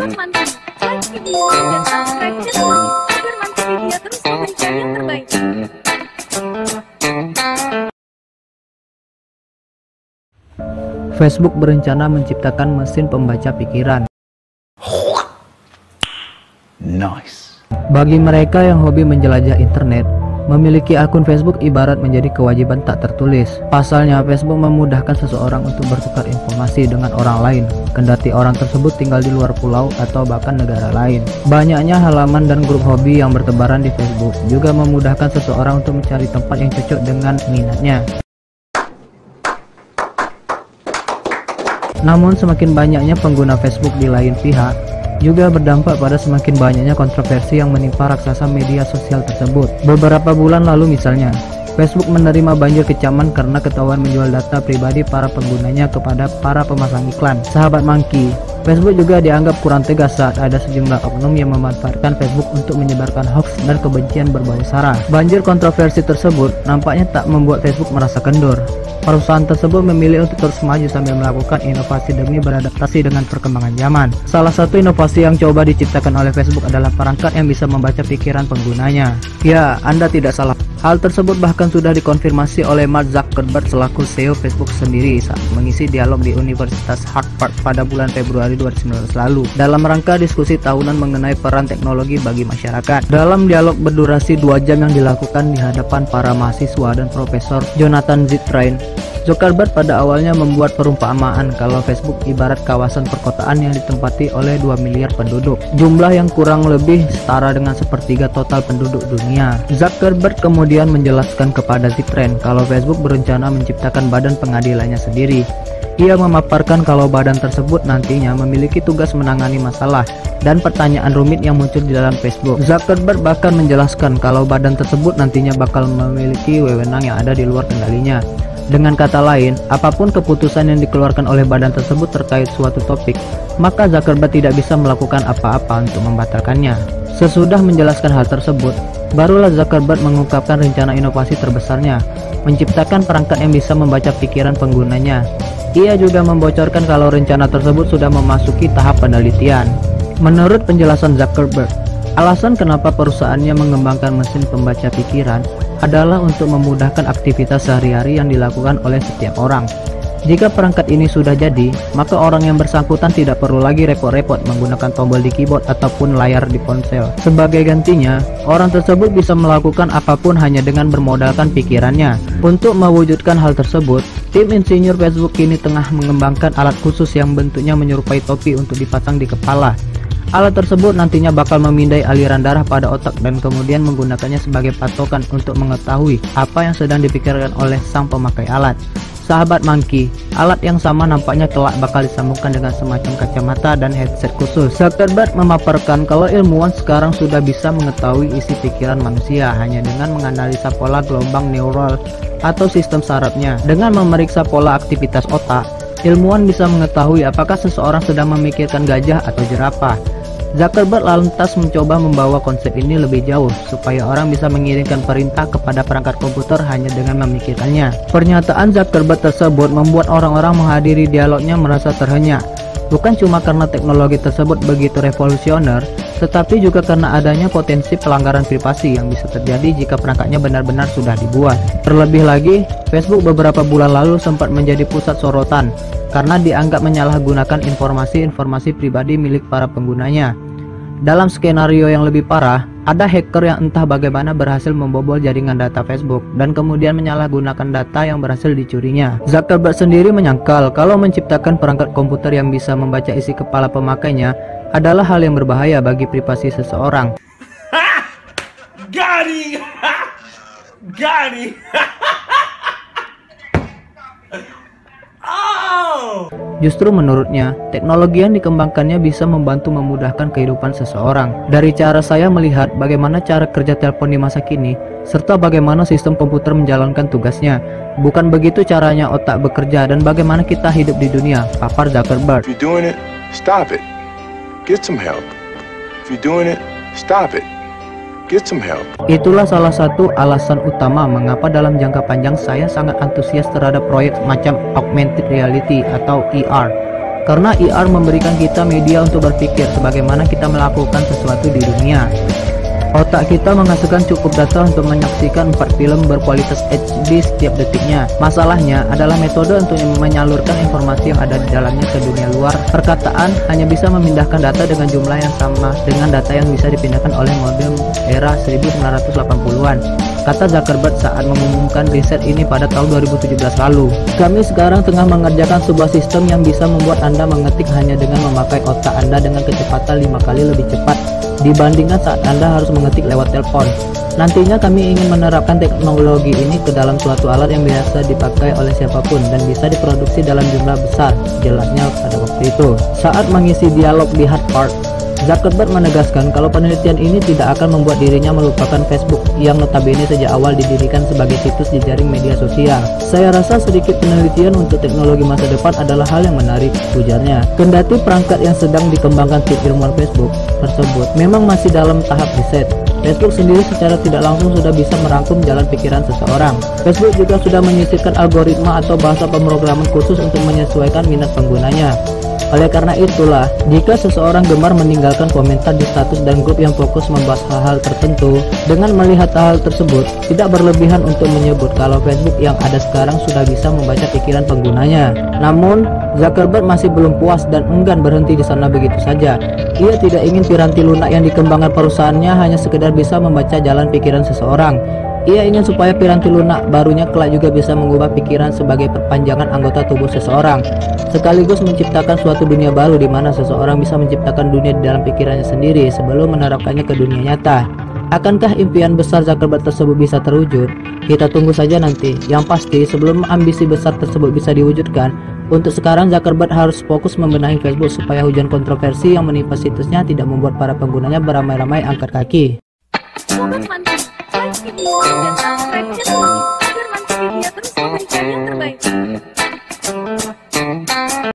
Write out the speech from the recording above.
Selamat mantap, like video dan subscribe channel agar Mantap Media terus memberikan yang terbaik. Facebook berencana menciptakan mesin pembaca pikiran. Nice. Bagi mereka yang hobi menjelajah internet, memiliki akun Facebook ibarat menjadi kewajiban tak tertulis. Pasalnya, Facebook memudahkan seseorang untuk bertukar informasi dengan orang lain, kendati orang tersebut tinggal di luar pulau atau bahkan negara lain. Banyaknya halaman dan grup hobi yang bertebaran di Facebook juga memudahkan seseorang untuk mencari tempat yang cocok dengan minatnya. Namun semakin banyaknya pengguna Facebook di lain pihak juga berdampak pada semakin banyaknya kontroversi yang menimpa raksasa media sosial tersebut. Beberapa bulan lalu misalnya, Facebook menerima banjir kecaman karena ketahuan menjual data pribadi para penggunanya kepada para pemasang iklan. Sahabat Monkey, Facebook juga dianggap kurang tegas saat ada sejumlah oknum yang memanfaatkan Facebook untuk menyebarkan hoax dan kebencian berbau sara. Banjir kontroversi tersebut nampaknya tak membuat Facebook merasa kendur. Perusahaan tersebut memilih untuk terus maju sambil melakukan inovasi demi beradaptasi dengan perkembangan zaman. Salah satu inovasi yang coba diciptakan oleh Facebook adalah perangkat yang bisa membaca pikiran penggunanya. Ya, Anda tidak salah. Hal tersebut bahkan sudah dikonfirmasi oleh Mark Zuckerberg selaku CEO Facebook sendiri saat mengisi dialog di Universitas Harvard pada bulan Februari 2019 lalu dalam rangka diskusi tahunan mengenai peran teknologi bagi masyarakat. Dalam dialog berdurasi 2 jam yang dilakukan di hadapan para mahasiswa dan Profesor Jonathan Zittrain, Zuckerberg pada awalnya membuat perumpamaan kalau Facebook ibarat kawasan perkotaan yang ditempati oleh 2 miliar penduduk, jumlah yang kurang lebih setara dengan sepertiga total penduduk dunia. Zuckerberg kemudian menjelaskan kepada Zittrain kalau Facebook berencana menciptakan badan pengadilannya sendiri. Ia memaparkan kalau badan tersebut nantinya memiliki tugas menangani masalah dan pertanyaan rumit yang muncul di dalam Facebook. Zuckerberg bahkan menjelaskan kalau badan tersebut nantinya bakal memiliki wewenang yang ada di luar kendalinya. Dengan kata lain, apapun keputusan yang dikeluarkan oleh badan tersebut terkait suatu topik, maka Zuckerberg tidak bisa melakukan apa-apa untuk membatalkannya. Sesudah menjelaskan hal tersebut, barulah Zuckerberg mengungkapkan rencana inovasi terbesarnya, menciptakan perangkat yang bisa membaca pikiran penggunanya. Ia juga membocorkan kalau rencana tersebut sudah memasuki tahap penelitian. Menurut penjelasan Zuckerberg, alasan kenapa perusahaannya mengembangkan mesin pembaca pikiran adalah untuk memudahkan aktivitas sehari-hari yang dilakukan oleh setiap orang. Jika perangkat ini sudah jadi, maka orang yang bersangkutan tidak perlu lagi repot-repot menggunakan tombol di keyboard ataupun layar di ponsel. Sebagai gantinya, orang tersebut bisa melakukan apapun hanya dengan bermodalkan pikirannya. Untuk mewujudkan hal tersebut, tim insinyur Facebook kini tengah mengembangkan alat khusus yang bentuknya menyerupai topi untuk dipasang di kepala. Alat tersebut nantinya bakal memindai aliran darah pada otak dan kemudian menggunakannya sebagai patokan untuk mengetahui apa yang sedang dipikirkan oleh sang pemakai alat. Sahabat Monkey, alat yang sama nampaknya kelak bakal disambungkan dengan semacam kacamata dan headset khusus. Zuckerberg memaparkan kalau ilmuwan sekarang sudah bisa mengetahui isi pikiran manusia hanya dengan menganalisa pola gelombang neural atau sistem sarafnya. Dengan memeriksa pola aktivitas otak, ilmuwan bisa mengetahui apakah seseorang sedang memikirkan gajah atau jerapah. Zuckerberg lantas mencoba membawa konsep ini lebih jauh supaya orang bisa mengirimkan perintah kepada perangkat komputer hanya dengan memikirkannya. Pernyataan Zuckerberg tersebut membuat orang-orang menghadiri dialognya merasa terhenyak, bukan cuma karena teknologi tersebut begitu revolusioner, tetapi juga karena adanya potensi pelanggaran privasi yang bisa terjadi jika perangkatnya benar-benar sudah dibuat. Terlebih lagi, Facebook beberapa bulan lalu sempat menjadi pusat sorotan karena dianggap menyalahgunakan informasi-informasi pribadi milik para penggunanya. Dalam skenario yang lebih parah, ada hacker yang entah bagaimana berhasil membobol jaringan data Facebook dan kemudian menyalahgunakan data yang berhasil dicurinya. Zuckerberg sendiri menyangkal kalau menciptakan perangkat komputer yang bisa membaca isi kepala pemakainya adalah hal yang berbahaya bagi privasi seseorang. Got it. Justru menurutnya, teknologi yang dikembangkannya bisa membantu memudahkan kehidupan seseorang. Dari cara saya melihat bagaimana cara kerja telepon di masa kini, serta bagaimana sistem komputer menjalankan tugasnya, bukan begitu caranya otak bekerja dan bagaimana kita hidup di dunia, papar Zuckerberg. If you're doing it, stop it. Get some help. If you're doing it, stop it. Get some help. Itulah salah satu alasan utama mengapa dalam jangka panjang saya sangat antusias terhadap proyek macam augmented reality atau AR karena IR memberikan kita media untuk berpikir sebagaimana kita melakukan sesuatu di dunia. Otak kita menghasilkan cukup data untuk menyaksikan 4 film berkualitas HD setiap detiknya. Masalahnya adalah metode untuk menyalurkan informasi yang ada di dalamnya ke dunia luar. Perkataan hanya bisa memindahkan data dengan jumlah yang sama dengan data yang bisa dipindahkan oleh modem era 1980-an. Kata Zuckerberg saat mengumumkan riset ini pada tahun 2017 lalu. Kami sekarang tengah mengerjakan sebuah sistem yang bisa membuat Anda mengetik hanya dengan memakai otak Anda dengan kecepatan 5 kali lebih cepat dibandingkan saat Anda harus mengetik lewat telepon. Nantinya kami ingin menerapkan teknologi ini ke dalam suatu alat yang biasa dipakai oleh siapapun dan bisa diproduksi dalam jumlah besar, jelasnya pada waktu itu. Saat mengisi dialog di Harvard, Zuckerberg menegaskan kalau penelitian ini tidak akan membuat dirinya melupakan Facebook yang notabene sejak awal didirikan sebagai situs jejaring media sosial. Saya rasa sedikit penelitian untuk teknologi masa depan adalah hal yang menarik, ujarnya. Kendati perangkat yang sedang dikembangkan tim ilmuwan Facebook tersebut memang masih dalam tahap riset, Facebook sendiri secara tidak langsung sudah bisa merangkum jalan pikiran seseorang. Facebook juga sudah menyisipkan algoritma atau bahasa pemrograman khusus untuk menyesuaikan minat penggunanya. Oleh karena itulah, jika seseorang gemar meninggalkan komentar di status dan grup yang fokus membahas hal-hal tertentu, dengan melihat hal tersebut, tidak berlebihan untuk menyebut kalau Facebook yang ada sekarang sudah bisa membaca pikiran penggunanya. Namun, Zuckerberg masih belum puas dan enggan berhenti di sana begitu saja. Ia tidak ingin piranti lunak yang dikembangkan perusahaannya hanya sekedar bisa membaca jalan pikiran seseorang. Ia ingin supaya piranti lunak barunya kelak juga bisa mengubah pikiran sebagai perpanjangan anggota tubuh seseorang, sekaligus menciptakan suatu dunia baru di mana seseorang bisa menciptakan dunia di dalam pikirannya sendiri sebelum menerapkannya ke dunia nyata. Akankah impian besar Zuckerberg tersebut bisa terwujud? Kita tunggu saja nanti. Yang pasti, sebelum ambisi besar tersebut bisa diwujudkan, untuk sekarang Zuckerberg harus fokus membenahi Facebook supaya hujan kontroversi yang menimpa situsnya tidak membuat para penggunanya beramai-ramai angkat kaki. Momen mantap, like video dan subscribe channel ini.